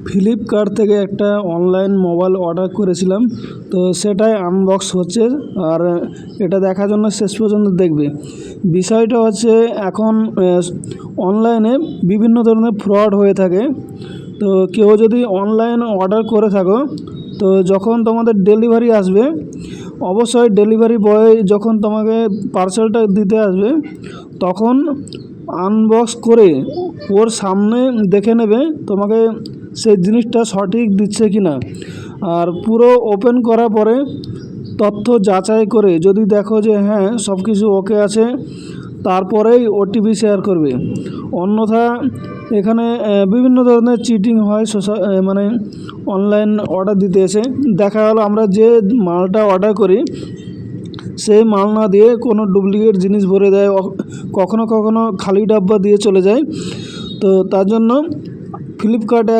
Flipkart থেকে একটা online mobile order করেছিলাম, তো সেটাই আনবক্স হচ্ছে। আর এটা দেখার জন্য শেষ পর্যন্ত দেখবে। বিষয়টা হচ্ছে এখন অনলাইনে বিভিন্ন ধরনের ফ্রড হয়ে থাকে। তো কেউ যদি অনলাইন অর্ডার করে থাকো, তো যখন তোমাদের ডেলিভারি আসবে, অবশ্যই ডেলিভারি বয় যখন তোমাকে পার্সেলটা দিতে আসবে তখন আনবক্স করে ওর সামনে দেখে নেবে তোমাকে সেই জিনিসটা সঠিক দিচ্ছে কি না। আর পুরো ওপেন করার পরে তথ্য যাচাই করে যদি দেখো যে হ্যাঁ সব কিছু ওকে আছে, তারপরেই ওটিপি শেয়ার করবে। অন্যথা এখানে বিভিন্ন ধরনের চিটিং হয় মানে অনলাইন অর্ডার দিতে এসে। দেখা গেলো আমরা যে মালটা অর্ডার করি সেই মাল না দিয়ে কোনো ডুপ্লিকেট জিনিস ভরে দেয়, কখনো কখনো খালি ডাব্বা দিয়ে চলে যায়। তো তার জন্য ফ্লিপকার্টে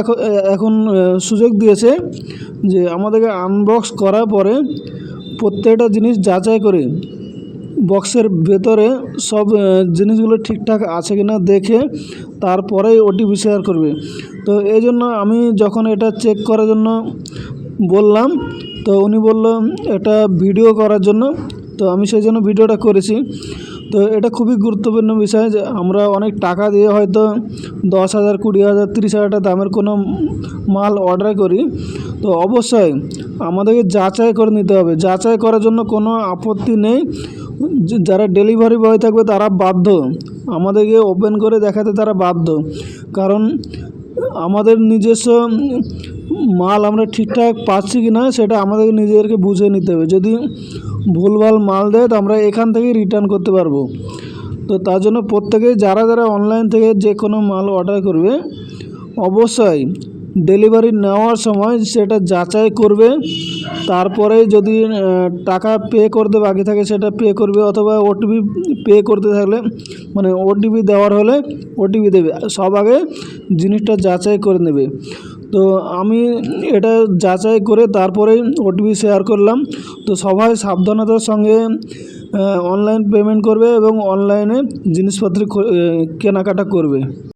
এখন সুযোগ দিয়েছে যে আমাদেরকে আনবক্স করার পরে প্রত্যেকটা জিনিস যাচাই করে বক্সের ভেতরে সব জিনিসগুলো ঠিকঠাক আছে কি না দেখে তারপরেই ওটিপি শেয়ার করবে। তো এই জন্য আমি যখন এটা চেক করার জন্য বললাম, তো উনি বলল এটা ভিডিও করার জন্য। তো আমি সেই জন্য ভিডিওটা করেছি। তো এটা খুবই গুরুত্বপূর্ণ বিষয় যে আমরা অনেক টাকা দিয়ে হয়তো 10,000, 20,000, 30,000 টাকা দামের কোনো মাল অর্ডার করি। তো অবশ্যই আমাদেরকে যাচাই করে নিতে হবে। যাচাই করার জন্য কোনো আপত্তি নেই। যারা ডেলিভারি বয় থাকবে তারা বাধ্য, আমাদেরকে ওপেন করে দেখাতে তারা বাধ্য। কারণ আমাদের নিজস্ব মাল আমরা ঠিকঠাক পাচ্ছি কি না সেটা আমাদেরকে নিজেদেরকে বুঝে নিতে হবে। যদি ভুলভাল মাল দেয় তো আমরা এখান থেকেই রিটার্ন করতে পারবো। তো তার জন্য প্রত্যেকেই যারা অনলাইন থেকে যে কোনো মাল অর্ডার করবে অবশ্যই ডেলিভারি নেওয়ার সময় সেটা যাচাই করবে। তারপরে যদি টাকা পে করতে বাকি থাকে সেটা পে করবে, অথবা ওটিপি পে করতে থাকলে মানে ওটিপি দেওয়ার হলে ওটিপি দেবে। সব আগে জিনিসটা যাচাই করে নেবে। তো আমি এটা যাচাই করে তারপরেই ওটিপি শেয়ার করলাম। তো সবাই সাবধানতার সঙ্গে অনলাইন পেমেন্ট করবে এবং অনলাইনে জিনিসপত্র কেনাকাটা করবে।